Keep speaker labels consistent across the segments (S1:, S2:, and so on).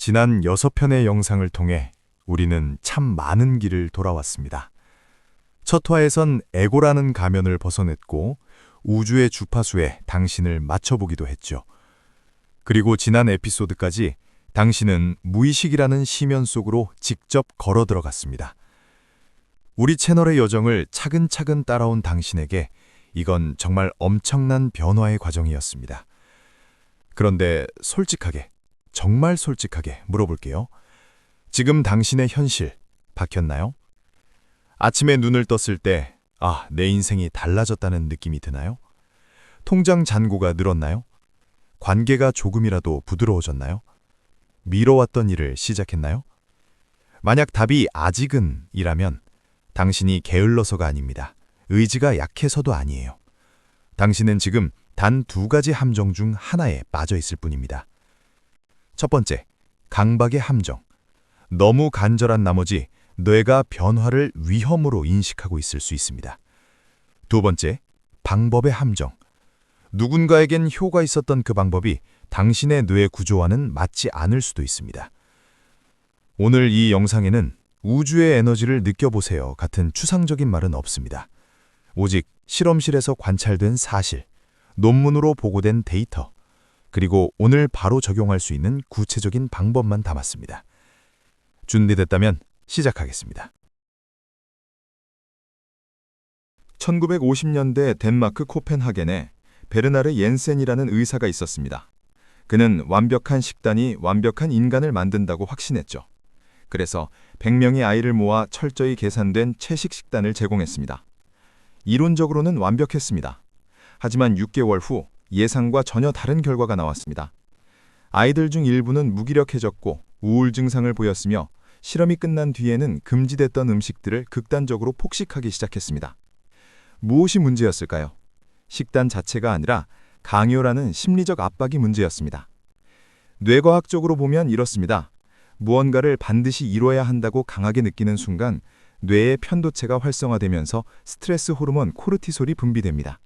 S1: 지난 6편의 영상을 통해 우리는 참 많은 길을 돌아왔습니다. 첫 화에선 에고라는 가면을 벗어냈고 우주의 주파수에 당신을 맞춰보기도 했죠. 그리고 지난 에피소드까지 당신은 무의식이라는 심연 속으로 직접 걸어 들어갔습니다. 우리 채널의 여정을 차근차근 따라온 당신에게 이건 정말 엄청난 변화의 과정이었습니다. 그런데 솔직하게, 정말 솔직하게 물어볼게요. 지금 당신의 현실 바뀌었나요? 아침에 눈을 떴을 때, 내 인생이 달라졌다는 느낌이 드나요? 통장 잔고가 늘었나요? 관계가 조금이라도 부드러워졌나요? 미뤄왔던 일을 시작했나요? 만약 답이 아직은 이라면 당신이 게을러서가 아닙니다. 의지가 약해서도 아니에요. 당신은 지금 단 2가지 함정 중 하나에 빠져 있을 뿐입니다. 첫 번째, 강박의 함정. 너무 간절한 나머지 뇌가 변화를 위험으로 인식하고 있을 수 있습니다. 두 번째, 방법의 함정. 누군가에겐 효과 있었던 그 방법이 당신의 뇌 구조와는 맞지 않을 수도 있습니다. 오늘 이 영상에는 우주의 에너지를 느껴보세요 같은 추상적인 말은 없습니다. 오직 실험실에서 관찰된 사실, 논문으로 보고된 데이터, 그리고 오늘 바로 적용할 수 있는 구체적인 방법만 담았습니다. 준비됐다면 시작하겠습니다. 1950년대 덴마크 코펜하겐에 베르나르 옌센이라는 의사가 있었습니다. 그는 완벽한 식단이 완벽한 인간을 만든다고 확신했죠. 그래서 100명의 아이를 모아 철저히 계산된 채식 식단을 제공했습니다. 이론적으로는 완벽했습니다. 하지만 6개월 후 예상과 전혀 다른 결과가 나왔습니다. 아이들 중 일부는 무기력해졌고 우울 증상을 보였으며 실험이 끝난 뒤에는 금지됐던 음식들을 극단적으로 폭식하기 시작했습니다. 무엇이 문제였을까요? 식단 자체가 아니라 강요라는 심리적 압박이 문제였습니다. 뇌과학적으로 보면 이렇습니다. 무언가를 반드시 이뤄야 한다고 강하게 느끼는 순간 뇌의 편도체가 활성화되면서 스트레스 호르몬 코르티솔이 분비됩니다.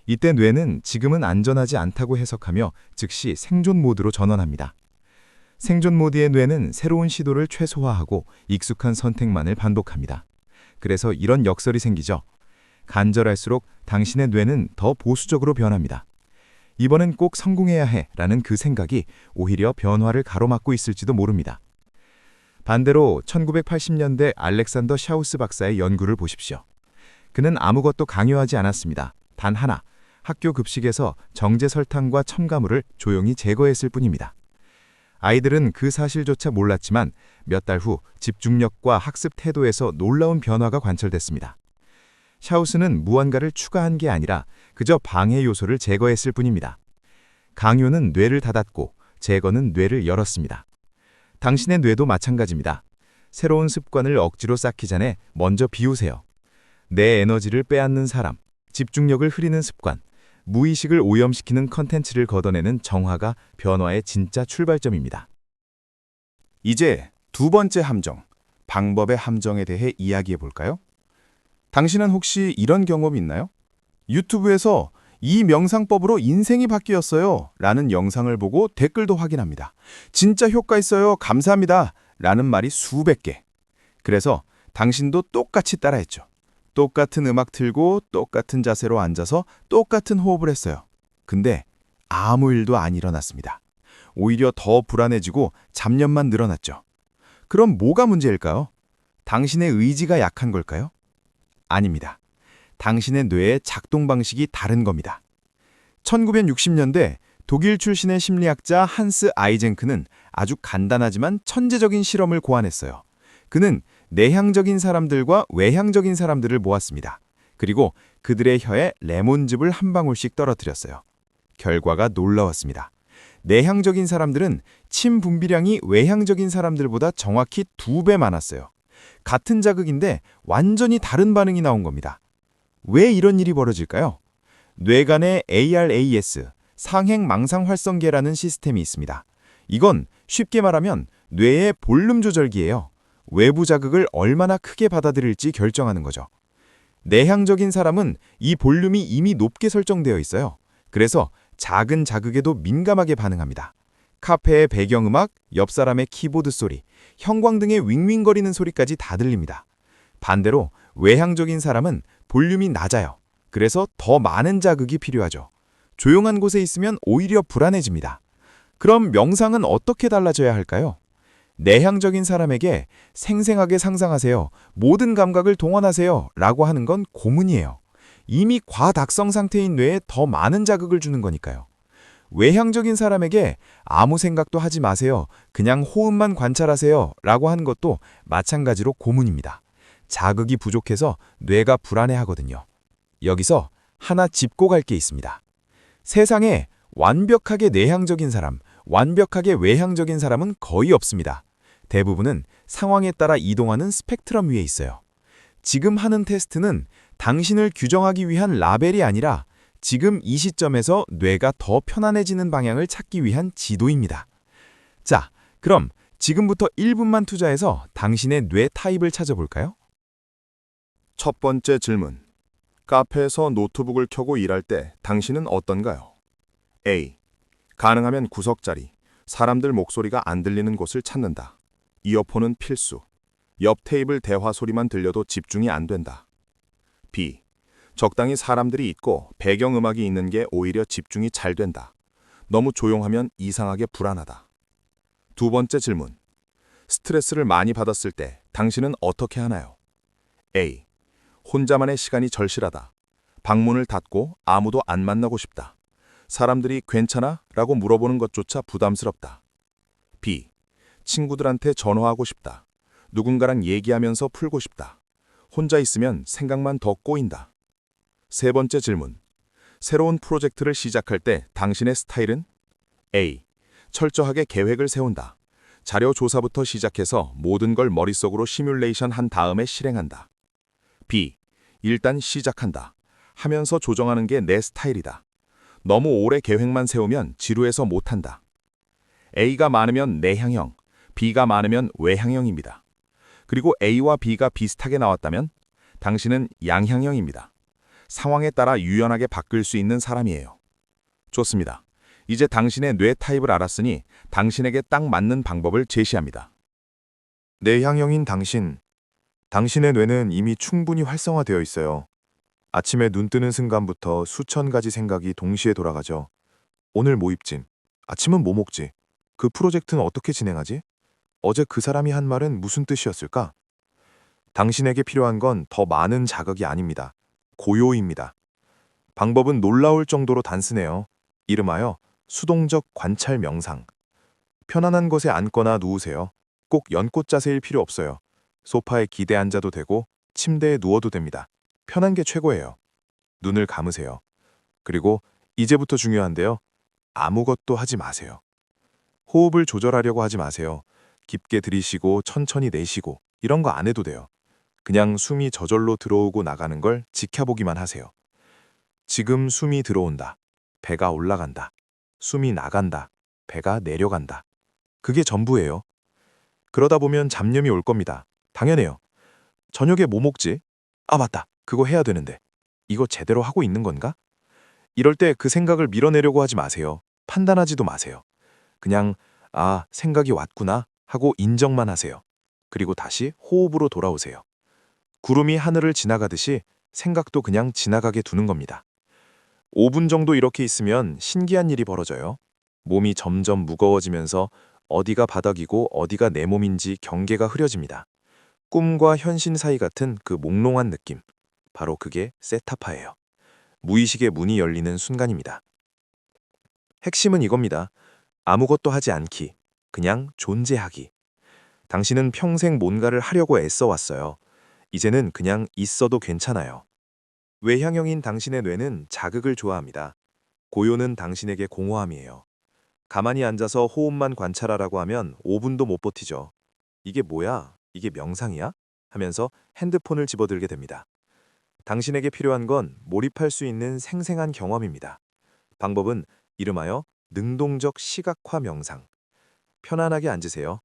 S1: 이때 뇌는 지금은 안전하지 않다고 해석하며 즉시 생존 모드로 전환합니다. 생존 모드의 뇌는 새로운 시도를 최소화하고 익숙한 선택만을 반복합니다. 그래서 이런 역설이 생기죠. 간절할수록 당신의 뇌는 더 보수적으로 변합니다. 이번엔 꼭 성공해야 해 라는 그 생각이 오히려 변화를 가로막고 있을지도 모릅니다. 반대로 1980년대 알렉산더 샤우스 박사의 연구를 보십시오. 그는 아무것도 강요하지 않았습니다. 단 하나, 학교 급식에서 정제 설탕과 첨가물을 조용히 제거했을 뿐입니다. 아이들은 그 사실조차 몰랐지만 몇 달 후 집중력과 학습 태도에서 놀라운 변화가 관철됐습니다. 샤우스는 무언가를 추가한 게 아니라 그저 방해 요소를 제거했을 뿐입니다. 강요는 뇌를 닫았고 제거는 뇌를 열었습니다. 당신의 뇌도 마찬가지입니다. 새로운 습관을 억지로 쌓기 전에 먼저 비우세요. 내 에너지를 빼앗는 사람, 집중력을 흐리는 습관, 무의식을 오염시키는 컨텐츠를 걷어내는 정화가 변화의 진짜 출발점입니다. 이제 2번째 함정, 방법의 함정에 대해 이야기해 볼까요? 당신은 혹시 이런 경험 있나요? 유튜브에서 이 명상법으로 인생이 바뀌었어요 라는 영상을 보고 댓글도 확인합니다. 진짜 효과 있어요. 감사합니다. 라는 말이 수백 개. 그래서 당신도 똑같이 따라했죠. 똑같은 음악 틀고 똑같은 자세로 앉아서 똑같은 호흡을 했어요. 근데 아무 일도 안 일어났습니다. 오히려 더 불안해지고 잡념만 늘어났죠. 그럼 뭐가 문제일까요? 당신의 의지가 약한 걸까요? 아닙니다. 당신의 뇌의 작동 방식이 다른 겁니다. 1960년대 독일 출신의 심리학자 한스 아이젠크는 아주 간단하지만 천재적인 실험을 고안했어요. 그는 내향적인 사람들과 외향적인 사람들을 모았습니다. 그리고 그들의 혀에 레몬즙을 한 방울씩 떨어뜨렸어요. 결과가 놀라웠습니다. 내향적인 사람들은 침 분비량이 외향적인 사람들보다 정확히 2배 많았어요. 같은 자극인데 완전히 다른 반응이 나온 겁니다. 왜 이런 일이 벌어질까요? 뇌간에 ARAS, 상행망상활성계라는 시스템이 있습니다. 이건 쉽게 말하면 뇌의 볼륨 조절기예요. 외부 자극을 얼마나 크게 받아들일지 결정하는 거죠. 내향적인 사람은 이 볼륨이 이미 높게 설정되어 있어요. 그래서 작은 자극에도 민감하게 반응합니다.
S2: 카페의 배경음악, 옆 사람의 키보드 소리, 형광등의 윙윙거리는 소리까지 다 들립니다. 반대로 외향적인 사람은 볼륨이 낮아요. 그래서 더 많은 자극이 필요하죠. 조용한 곳에 있으면 오히려 불안해집니다. 그럼 명상은 어떻게 달라져야 할까요? 내향적인 사람에게 생생하게 상상하세요, 모든 감각을 동원하세요 라고 하는 건 고문이에요. 이미 과닭성 상태인 뇌에 더 많은 자극을 주는 거니까요. 외향적인 사람에게 아무 생각도 하지 마세요, 그냥 호흡만 관찰하세요 라고 하는 것도 마찬가지로 고문입니다. 자극이 부족해서 뇌가 불안해하거든요. 여기서 하나 짚고 갈 게 있습니다. 세상에 완벽하게 내향적인 사람, 완벽하게 외향적인 사람은 거의 없습니다. 대부분은 상황에 따라 이동하는 스펙트럼 위에 있어요. 지금 하는 테스트는 당신을 규정하기 위한 라벨이 아니라 지금 이 시점에서 뇌가 더 편안해지는 방향을 찾기 위한 지도입니다. 자, 그럼 지금부터 1분만 투자해서 당신의 뇌 타입을 찾아볼까요?
S3: 첫 번째 질문. 카페에서 노트북을 켜고 일할 때 당신은 어떤가요? A. 가능하면 구석자리, 사람들 목소리가 안 들리는 곳을 찾는다. 이어폰은 필수. 옆 테이블 대화 소리만 들려도 집중이 안 된다. B. 적당히 사람들이 있고 배경음악이 있는 게 오히려 집중이 잘 된다. 너무 조용하면 이상하게 불안하다. 두 번째 질문. 스트레스를 많이 받았을 때 당신은 어떻게 하나요? A. 혼자만의 시간이 절실하다. 방문을 닫고 아무도 안 만나고 싶다. 사람들이 괜찮아? 라고 물어보는 것조차 부담스럽다. B. 친구들한테 전화하고 싶다. 누군가랑 얘기하면서 풀고 싶다. 혼자 있으면 생각만 더 꼬인다. 세 번째 질문. 새로운 프로젝트를 시작할 때 당신의 스타일은? A. 철저하게 계획을 세운다. 자료 조사부터 시작해서 모든 걸 머릿속으로 시뮬레이션 한 다음에 실행한다. B. 일단 시작한다. 하면서 조정하는 게 내 스타일이다. 너무 오래 계획만 세우면 지루해서 못한다. A가 많으면 내향형, B가 많으면 외향형입니다. 그리고 A와 B가 비슷하게 나왔다면 당신은 양향형입니다. 상황에 따라 유연하게 바뀔 수 있는 사람이에요. 좋습니다. 이제 당신의 뇌 타입을 알았으니 당신에게 딱 맞는 방법을 제시합니다.
S4: 내향형인 당신. 당신의 뇌는 이미 충분히 활성화되어 있어요. 아침에 눈 뜨는 순간부터 수천 가지 생각이 동시에 돌아가죠. 오늘 뭐 입지? 아침은 뭐 먹지? 그 프로젝트는 어떻게 진행하지? 어제 그 사람이 한 말은 무슨 뜻이었을까? 당신에게 필요한 건 더 많은 자극이 아닙니다. 고요입니다. 방법은 놀라울 정도로 단순해요. 이름하여 수동적 관찰 명상. 편안한 곳에 앉거나 누우세요. 꼭 연꽃 자세일 필요 없어요. 소파에 기대 앉아도 되고 침대에 누워도 됩니다. 편한 게 최고예요. 눈을 감으세요. 그리고 이제부터 중요한데요. 아무것도 하지 마세요. 호흡을 조절하려고 하지 마세요. 깊게 들이쉬고 천천히 내쉬고 이런 거 안 해도 돼요. 그냥 숨이 저절로 들어오고 나가는 걸 지켜보기만 하세요. 지금 숨이 들어온다. 배가 올라간다. 숨이 나간다. 배가 내려간다. 그게 전부예요. 그러다 보면 잡념이 올 겁니다. 당연해요. 저녁에 뭐 먹지? 아, 맞다. 그거 해야 되는데. 이거 제대로 하고 있는 건가? 이럴 때 그 생각을 밀어내려고 하지 마세요. 판단하지도 마세요. 그냥 아, 생각이 왔구나 하고 인정만 하세요. 그리고 다시 호흡으로 돌아오세요. 구름이 하늘을 지나가듯이 생각도 그냥 지나가게 두는 겁니다. 5분 정도 이렇게 있으면 신기한 일이 벌어져요. 몸이 점점 무거워지면서 어디가 바닥이고 어디가 내 몸인지 경계가 흐려집니다. 꿈과 현실 사이 같은 그 몽롱한 느낌. 바로 그게 세타파예요. 무의식의 문이 열리는 순간입니다. 핵심은 이겁니다. 아무것도 하지 않기. 그냥 존재하기. 당신은 평생 뭔가를 하려고 애써 왔어요. 이제는 그냥 있어도 괜찮아요. 외향형인 당신의 뇌는 자극을 좋아합니다. 고요는 당신에게 공허함이에요. 가만히 앉아서 호흡만 관찰하라고 하면 5분도 못 버티죠. 이게 뭐야? 이게 명상이야? 하면서 핸드폰을 집어들게 됩니다. 당신에게 필요한 건 몰입할 수 있는 생생한 경험입니다. 방법은 이름하여 능동적 시각화 명상. 편안하게 앉으세요.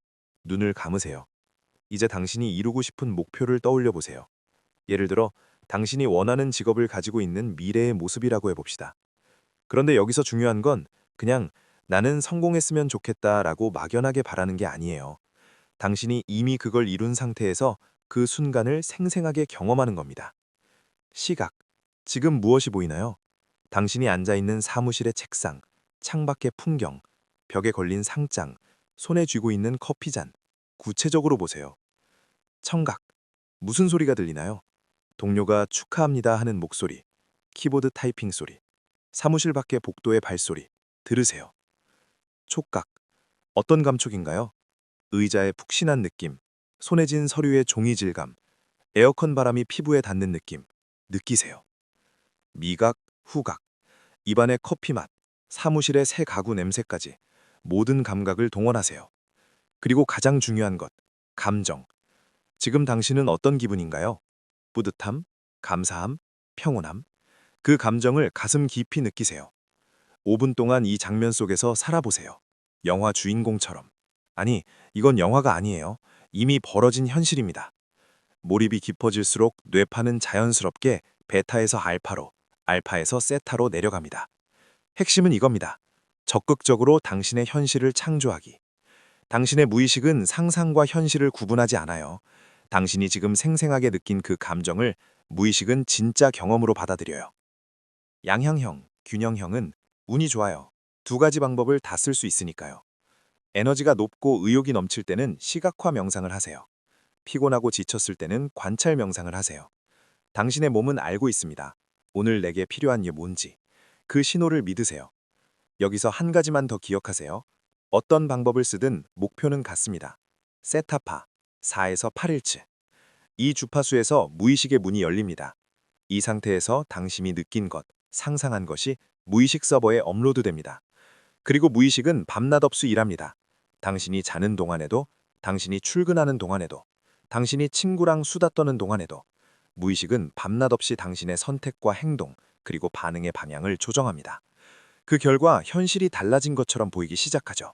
S4: 눈을 감으세요. 이제 당신이 이루고 싶은 목표를 떠올려 보세요. 예를 들어 당신이 원하는 직업을 가지고 있는 미래의 모습이라고 해봅시다. 그런데 여기서 중요한 건 그냥
S2: 나는 성공했으면 좋겠다라고 막연하게 바라는 게 아니에요. 당신이 이미 그걸 이룬 상태에서 그 순간을 생생하게 경험하는 겁니다. 시각. 지금 무엇이 보이나요? 당신이 앉아 있는 사무실의 책상, 창밖의 풍경, 벽에 걸린 상장, 손에 쥐고 있는 커피잔. 구체적으로 보세요. 청각. 무슨 소리가 들리나요? 동료가 축하합니다 하는 목소리, 키보드 타이핑 소리, 사무실 밖의 복도의 발소리. 들으세요. 촉각. 어떤 감촉인가요? 의자의 푹신한 느낌, 손에 쥔 서류의 종이 질감, 에어컨 바람이 피부에 닿는 느낌. 느끼세요. 미각, 후각. 입안의 커피 맛, 사무실의 새 가구 냄새까지 모든 감각을 동원하세요. 그리고 가장 중요한 것, 감정. 지금 당신은 어떤 기분인가요? 뿌듯함, 감사함, 평온함. 그 감정을 가슴 깊이 느끼세요. 5분 동안 이 장면 속에서 살아보세요. 영화 주인공처럼. 아니, 이건 영화가 아니에요. 이미 벌어진 현실입니다. 몰입이 깊어질수록 뇌파는 자연스럽게 베타에서 알파로, 알파에서 세타로 내려갑니다. 핵심은 이겁니다. 적극적으로 당신의 현실을 창조하기. 당신의 무의식은 상상과 현실을 구분하지 않아요. 당신이 지금 생생하게 느낀 그 감정을 무의식은 진짜 경험으로 받아들여요. 양향형, 균형형은 운이 좋아요. 두 가지 방법을 다 쓸 수 있으니까요. 에너지가 높고 의욕이 넘칠 때는 시각화 명상을 하세요. 피곤하고 지쳤을 때는 관찰 명상을 하세요. 당신의 몸은 알고 있습니다. 오늘 내게 필요한 게 뭔지. 그 신호를 믿으세요. 여기서 한 가지만 더 기억하세요. 어떤 방법을 쓰든 목표는 같습니다. 세타파, 4에서 8일치. 이 주파수에서 무의식의 문이 열립니다. 이 상태에서 당신이 느낀 것, 상상한 것이 무의식 서버에 업로드됩니다. 그리고 무의식은 밤낮 없이 일합니다. 당신이 자는 동안에도, 당신이 출근하는 동안에도, 당신이 친구랑 수다 떠는 동안에도 무의식은 밤낮 없이 당신의 선택과 행동, 그리고 반응의 방향을 조정합니다. 그 결과 현실이 달라진 것처럼 보이기 시작하죠.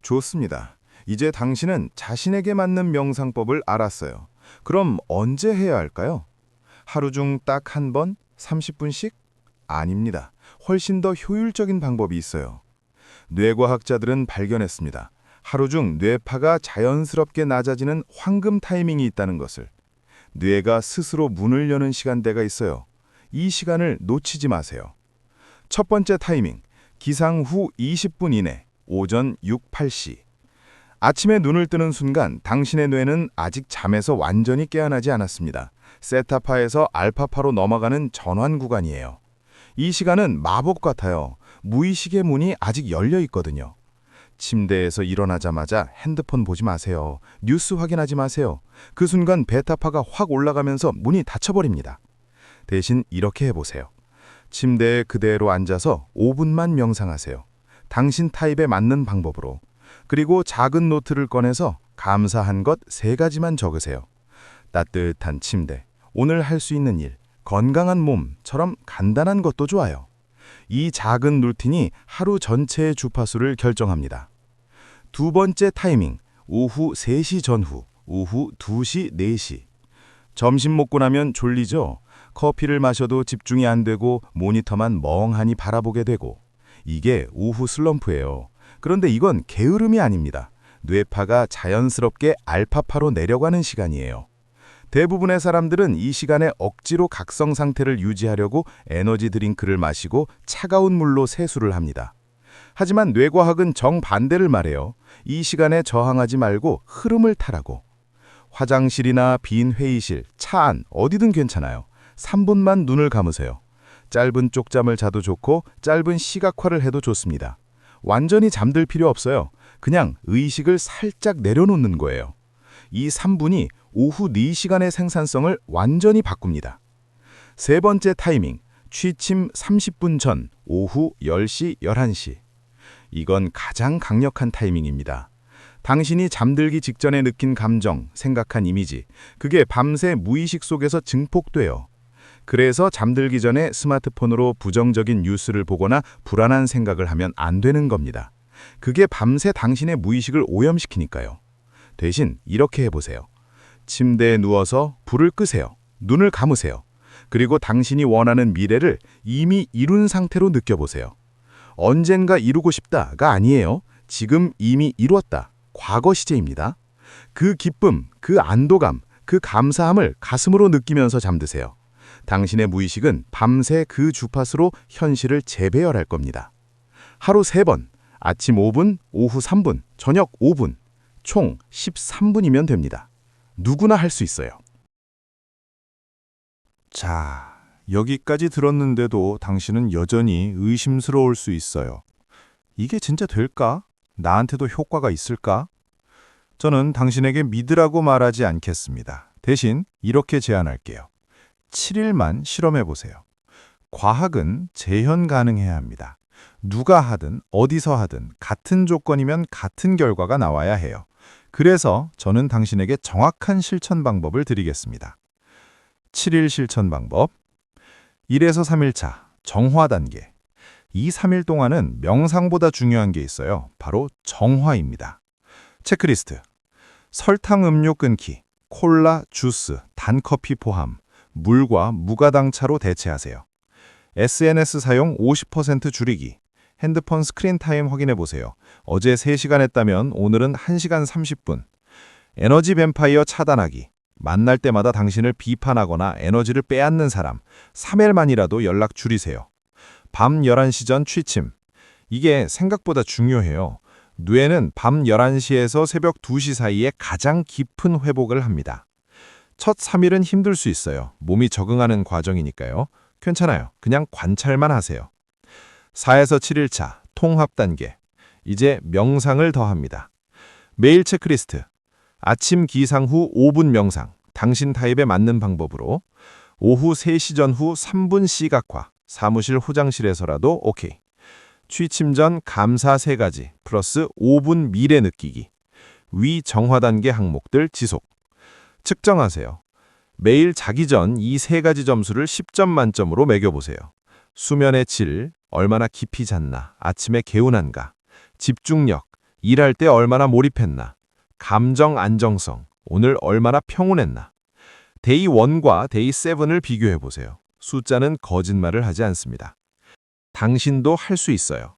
S4: 좋습니다. 이제 당신은 자신에게 맞는 명상법을 알았어요. 그럼 언제 해야 할까요? 하루 중 딱 한 번, 30분씩? 아닙니다. 훨씬 더 효율적인 방법이 있어요. 뇌과학자들은 발견했습니다. 하루 중 뇌파가 자연스럽게 낮아지는 황금 타이밍이 있다는 것을. 뇌가 스스로 문을 여는 시간대가 있어요. 이 시간을 놓치지 마세요. 첫 번째 타이밍, 기상 후 20분 이내, 오전 6, 8시. 아침에 눈을 뜨는 순간 당신의 뇌는 아직 잠에서 완전히 깨어나지 않았습니다. 세타파에서 알파파로 넘어가는 전환 구간이에요. 이 시간은 마법 같아요. 무의식의 문이 아직 열려 있거든요. 침대에서 일어나자마자 핸드폰 보지 마세요. 뉴스 확인하지 마세요. 그 순간 베타파가 확 올라가면서 문이 닫혀버립니다. 대신 이렇게 해보세요. 침대에 그대로 앉아서 5분만 명상하세요. 당신 타입에 맞는 방법으로. 그리고 작은 노트를 꺼내서 감사한 것 3가지만 적으세요. 따뜻한 침대, 오늘 할 수 있는 일, 건강한 몸처럼 간단한 것도 좋아요. 이 작은 루틴이 하루 전체의 주파수를 결정합니다. 두 번째 타이밍, 오후 3시 전후, 오후 2시, 4시. 점심 먹고 나면 졸리죠? 커피를 마셔도 집중이 안 되고 모니터만 멍하니 바라보게 되고. 이게 오후 슬럼프예요. 그런데 이건 게으름이 아닙니다. 뇌파가 자연스럽게 알파파로 내려가는 시간이에요. 대부분의 사람들은 이 시간에 억지로 각성 상태를 유지하려고 에너지 드링크를 마시고 차가운 물로 세수를 합니다. 하지만 뇌과학은 정반대를 말해요. 이 시간에 저항하지 말고 흐름을 타라고. 화장실이나 빈 회의실, 차 안, 어디든 괜찮아요. 3분만 눈을 감으세요. 짧은 쪽잠을 자도 좋고 짧은 시각화를 해도 좋습니다. 완전히 잠들 필요 없어요. 그냥 의식을 살짝 내려놓는 거예요. 이 3분이 오후 4시간의 생산성을 완전히 바꿉니다. 세 번째 타이밍, 취침 30분 전, 오후 10시, 11시. 이건 가장 강력한 타이밍입니다. 당신이 잠들기 직전에 느낀 감정, 생각한 이미지, 그게 밤새 무의식 속에서 증폭돼요. 그래서 잠들기 전에 스마트폰으로 부정적인 뉴스를 보거나 불안한 생각을 하면 안 되는 겁니다. 그게 밤새 당신의 무의식을 오염시키니까요. 대신 이렇게 해보세요. 침대에 누워서 불을 끄세요. 눈을 감으세요.
S5: 그리고 당신이 원하는 미래를 이미 이룬 상태로 느껴보세요. 언젠가 이루고 싶다가 아니에요. 지금 이미 이루었다. 과거 시제입니다. 그 기쁨, 그 안도감, 그 감사함을 가슴으로 느끼면서 잠드세요. 당신의 무의식은 밤새 그 주파수로 현실을 재배열할 겁니다. 하루 3번, 아침 5분, 오후 3분, 저녁 5분, 총 13분이면 됩니다. 누구나 할 수 있어요.
S6: 자, 여기까지 들었는데도 당신은 여전히 의심스러울 수 있어요. 이게 진짜 될까? 나한테도 효과가 있을까? 저는 당신에게 믿으라고 말하지 않겠습니다. 대신 이렇게 제안할게요. 7일만 실험해 보세요. 과학은 재현 가능해야 합니다. 누가 하든 어디서 하든 같은 조건이면 같은 결과가 나와야 해요. 그래서 저는 당신에게 정확한 실천 방법을 드리겠습니다. 7일 실천 방법. 1에서 3일차 정화 단계. 이 3일 동안은 명상보다 중요한 게 있어요. 바로 정화입니다. 체크리스트. 설탕 음료 끊기, 콜라, 주스, 단커피 포함, 물과 무가당차로 대체하세요. SNS 사용 50% 줄이기. 핸드폰 스크린 타임 확인해 보세요. 어제 3시간 했다면 오늘은 1시간 30분. 에너지 뱀파이어 차단하기. 만날 때마다 당신을 비판하거나 에너지를 빼앗는 사람, 3일만이라도 연락 줄이세요. 밤 11시 전 취침. 이게 생각보다 중요해요. 뇌는 밤 11시에서 새벽 2시 사이에 가장 깊은 회복을 합니다. 첫 3일은 힘들 수 있어요. 몸이 적응하는 과정이니까요. 괜찮아요. 그냥 관찰만 하세요. 4에서 7일차 통합 단계. 이제 명상을 더합니다. 매일 체크리스트. 아침 기상 후 5분 명상. 당신 타입에 맞는 방법으로. 오후 3시 전후 3분 시각화. 사무실 화장실에서라도 오케이. 취침 전 감사 3가지 플러스 5분 미래 느끼기. 위 정화 단계 항목들 지속. 측정하세요. 매일 자기 전 이 3가지 점수를 10점 만점으로 매겨보세요. 수면의 질, 얼마나 깊이 잤나, 아침에 개운한가, 집중력, 일할 때 얼마나 몰입했나, 감정 안정성, 오늘 얼마나 평온했나. 데이 1과 데이 7을 비교해보세요. 숫자는 거짓말을 하지 않습니다. 당신도 할 수 있어요.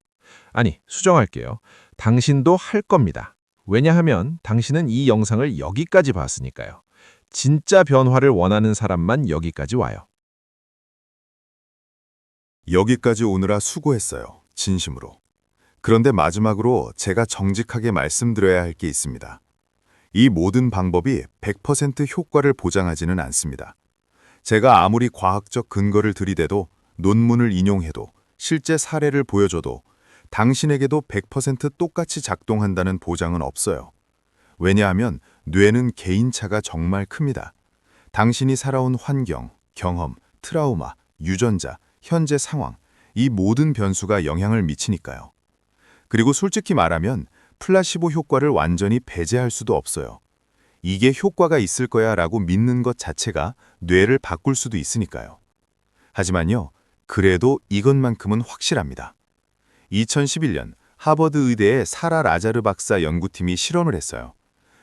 S6: 아니, 수정할게요. 당신도 할 겁니다. 왜냐하면 당신은 이 영상을 여기까지 봤으니까요. 진짜 변화를 원하는 사람만 여기까지 와요.
S3: 여기까지 오느라 수고했어요. 진심으로. 그런데 마지막으로 제가 정직하게 말씀드려야 할 게 있습니다. 이 모든 방법이 100% 효과를 보장하지는 않습니다. 제가 아무리 과학적 근거를 들이대도 논문을 인용해도 실제 사례를 보여줘도 당신에게도 100% 똑같이 작동한다는 보장은 없어요. 왜냐하면 뇌는 개인차가 정말 큽니다. 당신이 살아온 환경, 경험, 트라우마, 유전자, 현재 상황, 이 모든 변수가 영향을 미치니까요. 그리고 솔직히 말하면 플라시보 효과를 완전히 배제할 수도 없어요. 이게 효과가 있을 거야 라고 믿는 것 자체가 뇌를 바꿀 수도 있으니까요. 하지만요, 그래도 이것만큼은 확실합니다. 2011년 하버드 의대의 사라 라자르 박사 연구팀이 실험을 했어요.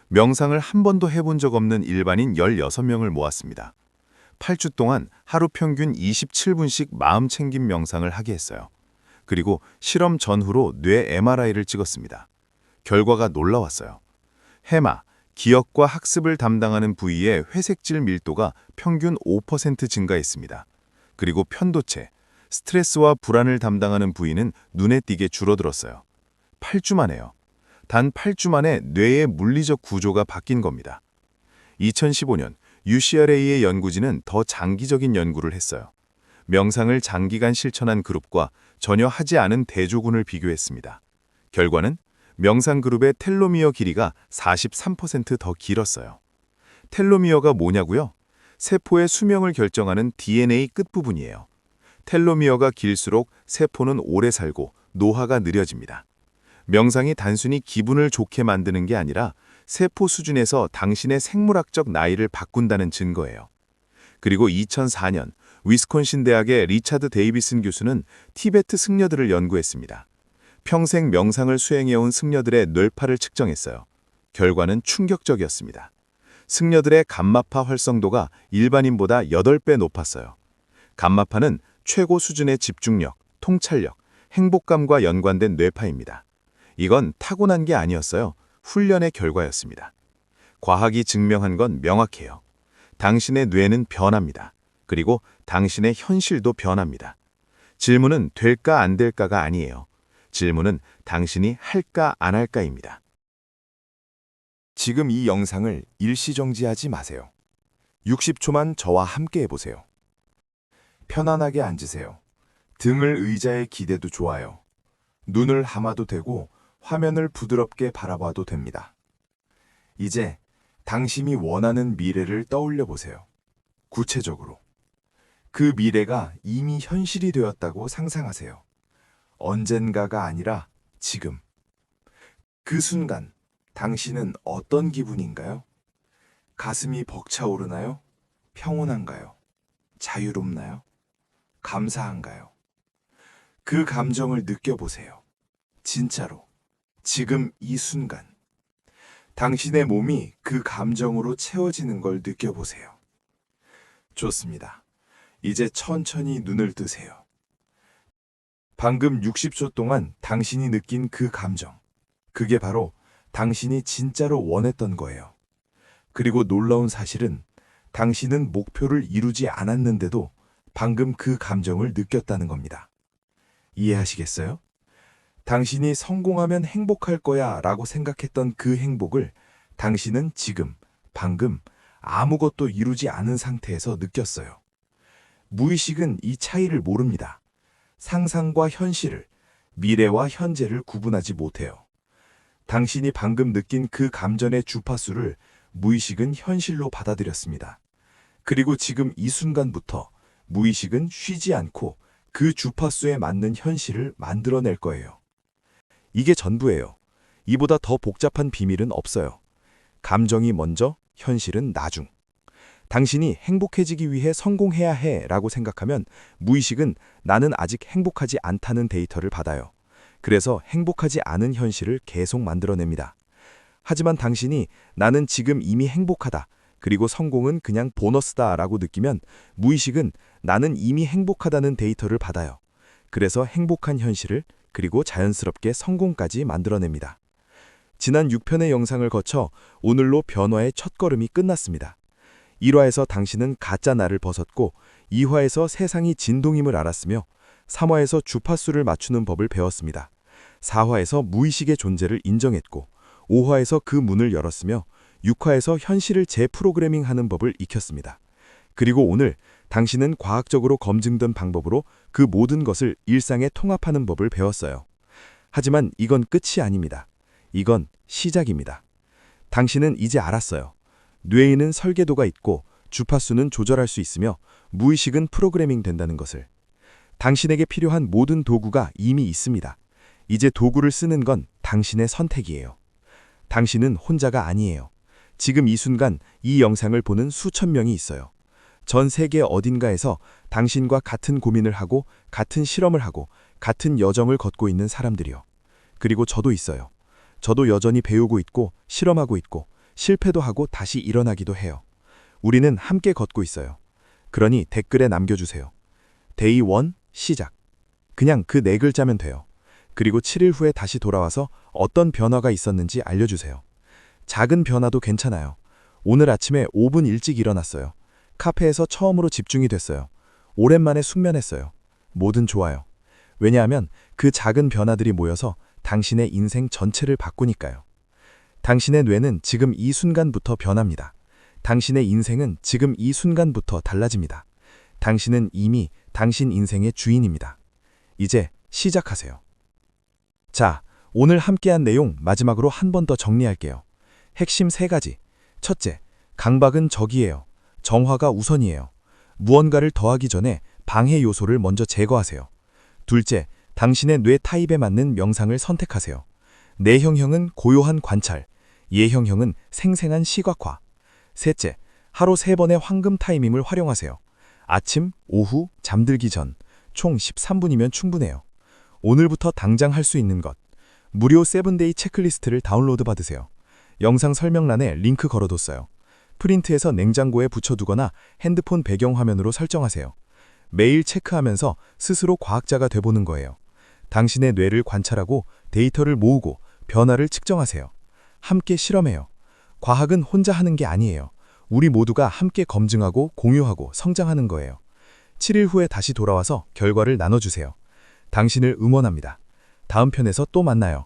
S3: 명상을 한 번도 해본 적 없는 일반인 16명을 모았습니다. 8주 동안 하루 평균 27분씩 마음 챙김 명상을 하게 했어요. 그리고 실험 전후로 뇌 MRI를 찍었습니다. 결과가 놀라웠어요. 해마, 기억과 학습을 담당하는 부위의 회색질 밀도가 평균 5% 증가했습니다. 그리고 편도체, 스트레스와 불안을 담당하는 부위는 눈에 띄게 줄어들었어요. 8주 만에요. 단 8주 만에 뇌의 물리적 구조가 바뀐 겁니다. 2015년 UCLA의 연구진은 더 장기적인 연구를 했어요. 명상을 장기간 실천한 그룹과 전혀 하지 않은 대조군을 비교했습니다. 결과는 명상 그룹의 텔로미어 길이가 43% 더 길었어요. 텔로미어가 뭐냐고요? 세포의 수명을 결정하는 DNA 끝부분이에요. 텔로미어가 길수록 세포는 오래 살고 노화가 느려집니다. 명상이 단순히 기분을 좋게 만드는 게 아니라 세포 수준에서 당신의 생물학적 나이를 바꾼다는 증거예요. 그리고 2004년 위스콘신 대학의 리차드 데이비슨 교수는 티베트 승려들을 연구했습니다. 평생 명상을 수행해온 승려들의 뇌파를 측정했어요. 결과는 충격적이었습니다. 승려들의 감마파 활성도가 일반인보다 8배 높았어요.
S2: 감마파는 최고 수준의 집중력, 통찰력, 행복감과 연관된 뇌파입니다. 이건 타고난 게 아니었어요. 훈련의 결과였습니다. 과학이 증명한 건 명확해요. 당신의 뇌는 변합니다. 그리고 당신의 현실도 변합니다. 질문은 될까 안 될까가 아니에요. 질문은 당신이 할까 안 할까입니다.
S3: 지금 이 영상을 일시정지하지 마세요. 60초만 저와 함께 해보세요. 편안하게 앉으세요. 등을 의자에 기대도 좋아요. 눈을 감아도 되고 화면을 부드럽게 바라봐도 됩니다. 이제 당신이 원하는 미래를 떠올려 보세요. 구체적으로. 그 미래가 이미 현실이 되었다고 상상하세요. 언젠가가 아니라 지금. 그 순간 당신은 어떤 기분인가요? 가슴이 벅차오르나요? 평온한가요? 자유롭나요? 감사한가요? 그 감정을 느껴보세요. 진짜로. 지금 이 순간. 당신의 몸이 그 감정으로 채워지는 걸 느껴보세요. 좋습니다. 이제 천천히 눈을 뜨세요. 방금 60초 동안 당신이 느낀 그 감정. 그게 바로 당신이 진짜로 원했던 거예요. 그리고 놀라운 사실은 당신은 목표를 이루지 않았는데도 방금 그 감정을 느꼈다는 겁니다. 이해하시겠어요? 당신이 성공하면 행복할 거야 라고 생각했던 그 행복을 당신은 지금, 방금 아무것도 이루지 않은 상태에서 느꼈어요. 무의식은 이 차이를 모릅니다. 상상과 현실을, 미래와 현재를 구분하지 못해요. 당신이 방금 느낀 그 감정의 주파수를 무의식은 현실로 받아들였습니다. 그리고 지금 이 순간부터 무의식은 쉬지 않고 그 주파수에 맞는 현실을 만들어낼 거예요. 이게 전부예요. 이보다 더 복잡한 비밀은 없어요. 감정이 먼저, 현실은 나중. 당신이 행복해지기 위해 성공해야 해 라고 생각하면 무의식은 나는 아직 행복하지 않다는 데이터를 받아요. 그래서 행복하지 않은 현실을 계속 만들어냅니다. 하지만 당신이 나는 지금 이미 행복하다. 그리고 성공은 그냥 보너스다 라고 느끼면 무의식은 나는 이미 행복하다는 데이터를 받아요. 그래서 행복한 현실을 그리고 자연스럽게 성공까지 만들어냅니다. 지난 6편의 영상을 거쳐 오늘로 변화의 첫걸음이 끝났습니다. 1화에서 당신은 가짜 나를 벗었고 2화에서 세상이 진동임을 알았으며 3화에서 주파수를 맞추는 법을 배웠습니다. 4화에서 무의식의 존재를 인정했고 5화에서 그 문을 열었으며 6화에서 현실을 재프로그래밍하는 법을 익혔습니다. 그리고 오늘 당신은 과학적으로 검증된 방법으로 그 모든 것을 일상에 통합하는 법을 배웠어요. 하지만 이건 끝이 아닙니다. 이건 시작입니다. 당신은 이제 알았어요. 뇌에는 설계도가 있고 주파수는 조절할 수 있으며 무의식은 프로그래밍 된다는 것을. 당신에게 필요한 모든 도구가 이미 있습니다. 이제 도구를 쓰는 건 당신의 선택이에요. 당신은 혼자가 아니에요. 지금 이 순간 이 영상을 보는 수천 명이 있어요. 전 세계 어딘가에서 당신과 같은 고민을 하고 같은 실험을 하고 같은 여정을 걷고 있는 사람들이요. 그리고 저도 있어요. 저도 여전히 배우고 있고 실험하고 있고 실패도 하고 다시 일어나기도 해요. 우리는 함께 걷고 있어요. 그러니 댓글에 남겨주세요. 데이 1 시작. 그냥 그 4글자면 돼요. 그리고 7일 후에 다시 돌아와서 어떤 변화가 있었는지 알려주세요. 작은 변화도 괜찮아요. 오늘 아침에 5분 일찍 일어났어요. 카페에서 처음으로 집중이 됐어요. 오랜만에 숙면했어요. 뭐든 좋아요. 왜냐하면 그 작은 변화들이 모여서 당신의 인생 전체를 바꾸니까요. 당신의 뇌는 지금 이 순간부터 변합니다. 당신의 인생은 지금 이 순간부터 달라집니다. 당신은 이미 당신 인생의 주인입니다. 이제 시작하세요. 자, 오늘 함께한 내용 마지막으로 한 번 더 정리할게요. 핵심 3가지. 첫째, 강박은 적이에요. 정화가 우선이에요. 무언가를 더하기 전에 방해 요소를 먼저 제거하세요. 둘째, 당신의 뇌 타입에 맞는 명상을 선택하세요. 내형형은 고요한 관찰, 예형형은 생생한 시각화. 셋째, 하루 3번의 황금 타이밍을 활용하세요. 아침, 오후, 잠들기 전, 총 13분이면 충분해요. 오늘부터 당장 할 수 있는 것. 무료 7데이 체크리스트를 다운로드 받으세요. 영상 설명란에 링크 걸어뒀어요. 프린트해서 냉장고에 붙여두거나 핸드폰 배경화면으로 설정하세요.
S2: 매일 체크하면서 스스로 과학자가 돼보는 거예요. 당신의 뇌를 관찰하고 데이터를 모으고 변화를 측정하세요. 함께 실험해요. 과학은 혼자 하는 게 아니에요. 우리 모두가 함께 검증하고 공유하고 성장하는 거예요. 7일 후에 다시 돌아와서 결과를 나눠주세요. 당신을 응원합니다. 다음 편에서 또 만나요.